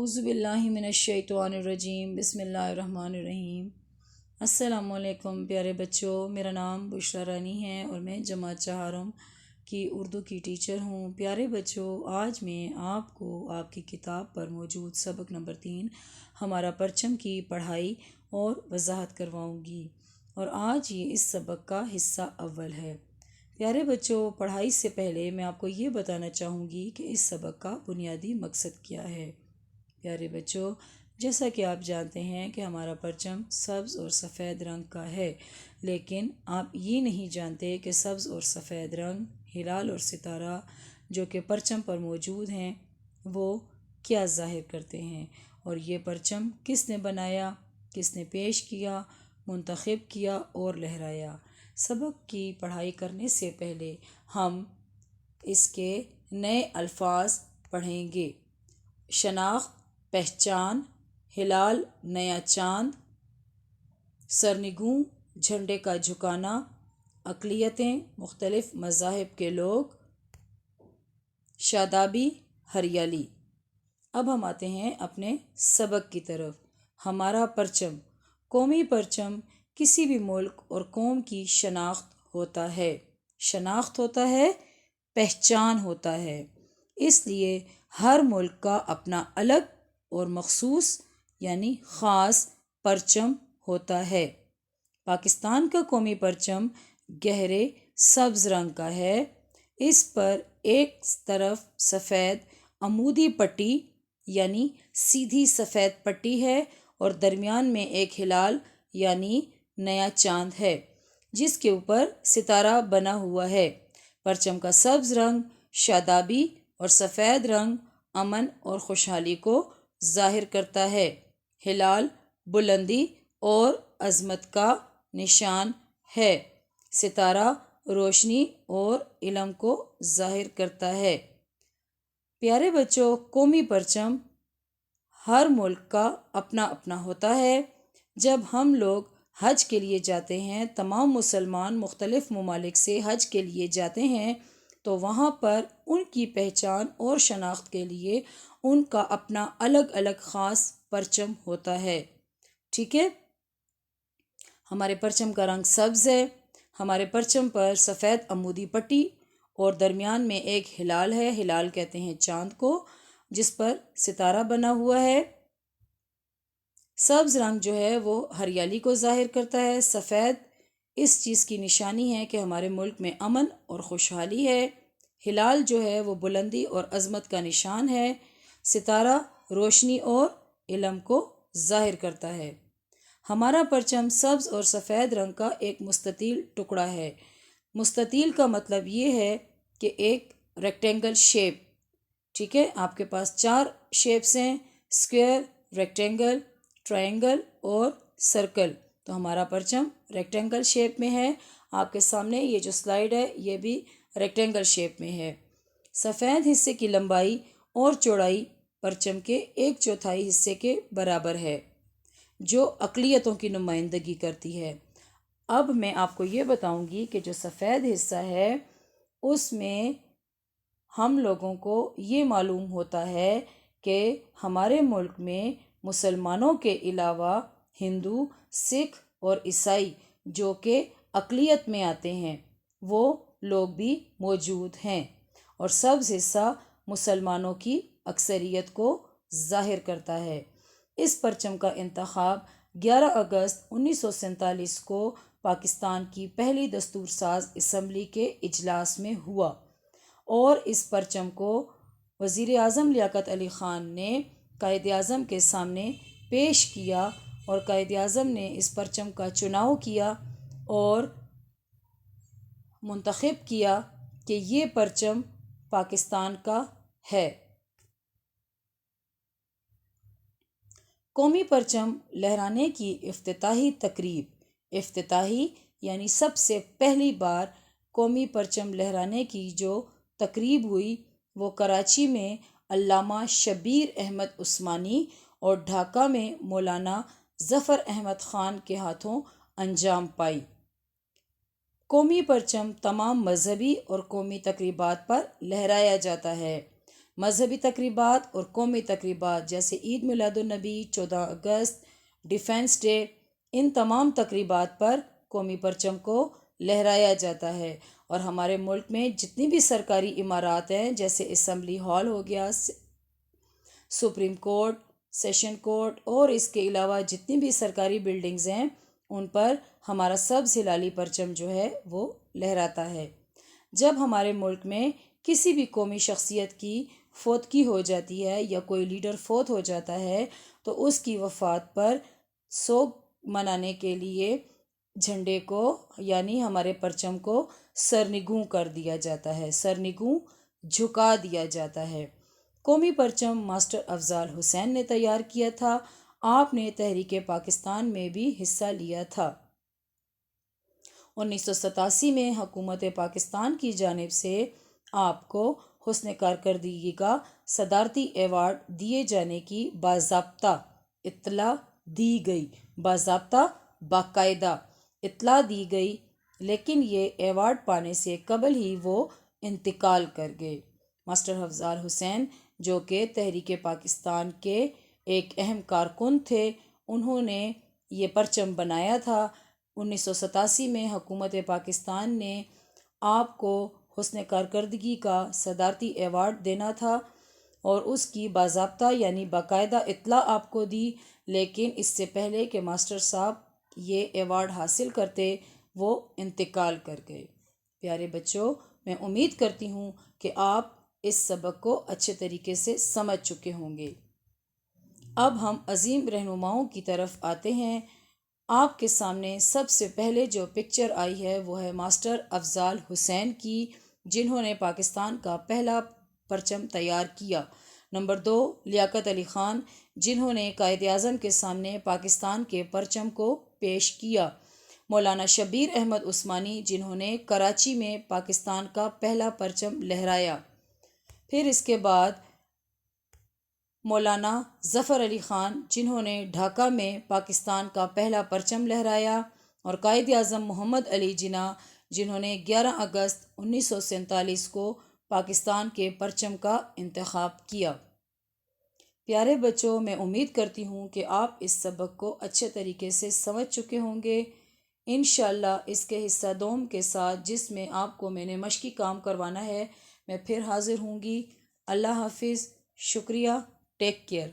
اعوذ باللہ من الشیطان الرجیم بسم اللہ الرحمن الرحیم۔ السلام علیکم پیارے بچوں، میرا نام بشرا رانی ہے اور میں جماعت چہارم کی اردو کی ٹیچر ہوں۔ پیارے بچوں، آج میں آپ کو آپ کی کتاب پر موجود سبق نمبر 3 ہمارا پرچم کی پڑھائی اور وضاحت کرواؤں گی، اور آج یہ اس سبق کا حصہ اول ہے۔ پیارے بچوں، پڑھائی سے پہلے میں آپ کو یہ بتانا چاہوں گی کہ اس سبق کا بنیادی مقصد کیا ہے۔ پیارے بچوں، جیسا کہ آپ جانتے ہیں کہ ہمارا پرچم سبز اور سفید رنگ کا ہے، لیکن آپ یہ نہیں جانتے کہ سبز اور سفید رنگ، ہلال اور ستارہ جو کہ پرچم پر موجود ہیں، وہ کیا ظاہر کرتے ہیں، اور یہ پرچم کس نے بنایا، کس نے پیش کیا، منتخب کیا اور لہرایا۔ سبق کی پڑھائی کرنے سے پہلے ہم اس کے نئے الفاظ پڑھیں گے۔ شناخت، پہچان، ہلال نیا چاند، سرنگوں جھنڈے کا جھکانا، اقلیتیں مختلف مذاہب کے لوگ، شادابی ہریالی۔ اب ہم آتے ہیں اپنے سبق کی طرف۔ ہمارا پرچم، قومی پرچم کسی بھی ملک اور قوم کی شناخت ہوتا ہے۔ شناخت ہوتا ہے، پہچان ہوتا ہے۔ اس لیے ہر ملک کا اپنا الگ اور مخصوص یعنی خاص پرچم ہوتا ہے۔ پاکستان کا قومی پرچم گہرے سبز رنگ کا ہے۔ اس پر ایک طرف سفید عمودی پٹی یعنی سیدھی سفید پٹی ہے، اور درمیان میں ایک ہلال یعنی نیا چاند ہے جس کے اوپر ستارہ بنا ہوا ہے۔ پرچم کا سبز رنگ شادابی اور سفید رنگ امن اور خوشحالی کو ظاہر کرتا ہے۔ ہلال بلندی اور عظمت کا نشان ہے۔ ستارہ روشنی اور علم کو ظاہر کرتا ہے۔ پیارے بچوں، قومی پرچم ہر ملک کا اپنا اپنا ہوتا ہے۔ جب ہم لوگ حج کے لیے جاتے ہیں، تمام مسلمان مختلف ممالک سے حج کے لیے جاتے ہیں، تو وہاں پر ان کی پہچان اور شناخت کے لیے ان کا اپنا الگ الگ خاص پرچم ہوتا ہے۔ ٹھیک ہے، ہمارے پرچم کا رنگ سبز ہے۔ ہمارے پرچم پر سفید عمودی پٹی اور درمیان میں ایک ہلال ہے۔ ہلال کہتے ہیں چاند کو، جس پر ستارہ بنا ہوا ہے۔ سبز رنگ جو ہے وہ ہریالی کو ظاہر کرتا ہے۔ سفید اس چیز کی نشانی ہے کہ ہمارے ملک میں امن اور خوشحالی ہے۔ ہلال جو ہے وہ بلندی اور عظمت کا نشان ہے۔ ستارہ روشنی اور علم کو ظاہر کرتا ہے۔ ہمارا پرچم سبز اور سفید رنگ کا ایک مستطیل ٹکڑا ہے۔ مستطیل کا مطلب یہ ہے کہ ایک ریکٹینگل شیپ۔ ٹھیک ہے، آپ کے پاس 4 شیپس ہیں: اسکوائر، ریکٹینگل، ٹرائنگل اور سرکل۔ تو ہمارا پرچم ریکٹینگل شیپ میں ہے۔ آپ کے سامنے یہ جو سلائیڈ ہے یہ بھی ریکٹینگل شیپ میں ہے۔ سفید حصے کی لمبائی اور چوڑائی پرچم کے 1/4 حصے کے برابر ہے، جو اقلیتوں کی نمائندگی کرتی ہے۔ اب میں آپ کو یہ بتاؤں گی کہ جو سفید حصہ ہے اس میں ہم لوگوں کو یہ معلوم ہوتا ہے کہ ہمارے ملک میں مسلمانوں کے علاوہ ہندو، سکھ اور عیسائی جو کہ اقلیت میں آتے ہیں، وہ لوگ بھی موجود ہیں، اور سبز حصہ مسلمانوں کی اکثریت کو ظاہر کرتا ہے۔ اس پرچم کا انتخاب 11 اگست 1947 کو پاکستان کی پہلی دستور ساز اسمبلی کے اجلاس میں ہوا، اور اس پرچم کو وزیر اعظم لیاقت علی خان نے قائد اعظم کے سامنے پیش کیا، اور قائد اعظم نے اس پرچم کا چناؤ کیا اور منتخب کیا کہ یہ پرچم پاکستان کا ہے۔ قومی پرچم لہرانے کی افتتاحی تقریب۔ افتتاحی یعنی سب سے پہلی بار قومی پرچم لہرانے کی جو تقریب ہوئی وہ کراچی میں علامہ شبیر احمد عثمانی اور ڈھاکہ میں مولانا ظفر احمد خان کے ہاتھوں انجام پائی۔ قومی پرچم تمام مذہبی اور قومی تقریبات پر لہرایا جاتا ہے۔ مذہبی تقریبات اور قومی تقریبات جیسے عید میلاد النبی، 14 اگست، ڈیفنس ڈے، ان تمام تقریبات پر قومی پرچم کو لہرایا جاتا ہے۔ اور ہمارے ملک میں جتنی بھی سرکاری عمارات ہیں جیسے اسمبلی ہال ہو گیا، سپریم کورٹ، سیشن کورٹ، اور اس کے علاوہ جتنی بھی سرکاری بلڈنگز ہیں ان پر ہمارا سبز ہلالی پرچم جو ہے وہ لہراتا ہے۔ جب ہمارے ملک میں کسی بھی قومی شخصیت کی فوتگی ہو جاتی ہے یا کوئی لیڈر فوت ہو جاتا ہے تو اس کی وفات پر سوگ منانے کے لیے جھنڈے کو یعنی ہمارے پرچم کو سرنگوں کر دیا جاتا ہے، سرنگوں جھکا دیا جاتا ہے۔ قومی پرچم ماسٹر افضال حسین نے تیار کیا تھا۔ آپ نے تحریک پاکستان میں بھی حصہ لیا تھا۔ 1987 میں حکومت پاکستان کی جانب سے آپ کو حسن کارکردگی کا صدارتی ایوارڈ دیے جانے کی باضابطہ اطلاع دی گئی، باقاعدہ اطلاع دی گئی، لیکن یہ ایوارڈ پانے سے قبل ہی وہ انتقال کر گئے۔ ماسٹر افضال حسین جو کہ تحریک پاکستان کے ایک اہم کارکن تھے، انہوں نے یہ پرچم بنایا تھا۔ 1987 میں حکومت پاکستان نے آپ کو حسن کارکردگی کا صدارتی ایوارڈ دینا تھا اور اس کی باضابطہ یعنی باقاعدہ اطلاع آپ کو دی، لیکن اس سے پہلے کہ ماسٹر صاحب یہ ایوارڈ حاصل کرتے وہ انتقال کر گئے۔ پیارے بچوں، میں امید کرتی ہوں کہ آپ اس سبق کو اچھے طریقے سے سمجھ چکے ہوں گے۔ اب ہم عظیم رہنماؤں کی طرف آتے ہیں۔ آپ کے سامنے سب سے پہلے جو پکچر آئی ہے وہ ہے ماسٹر افضال حسین کی، جنہوں نے پاکستان کا پہلا پرچم تیار کیا۔ نمبر 2، لیاقت علی خان، جنہوں نے قائد اعظم کے سامنے پاکستان کے پرچم کو پیش کیا۔ مولانا شبیر احمد عثمانی، جنہوں نے کراچی میں پاکستان کا پہلا پرچم لہرایا۔ پھر اس کے بعد مولانا ظفر علی خان، جنہوں نے ڈھاکہ میں پاکستان کا پہلا پرچم لہرایا، اور قائد اعظم محمد علی جناح، جنہوں نے 11 اگست 1947 کو پاکستان کے پرچم کا انتخاب کیا۔ پیارے بچوں، میں امید کرتی ہوں کہ آپ اس سبق کو اچھے طریقے سے سمجھ چکے ہوں گے۔ انشاءاللہ اس کے حصہ دوم کے ساتھ، جس میں آپ کو میں نے مشقی کام کروانا ہے، میں پھر حاضر ہوں گی۔ اللہ حافظ، شکریہ، ٹیک کیئر۔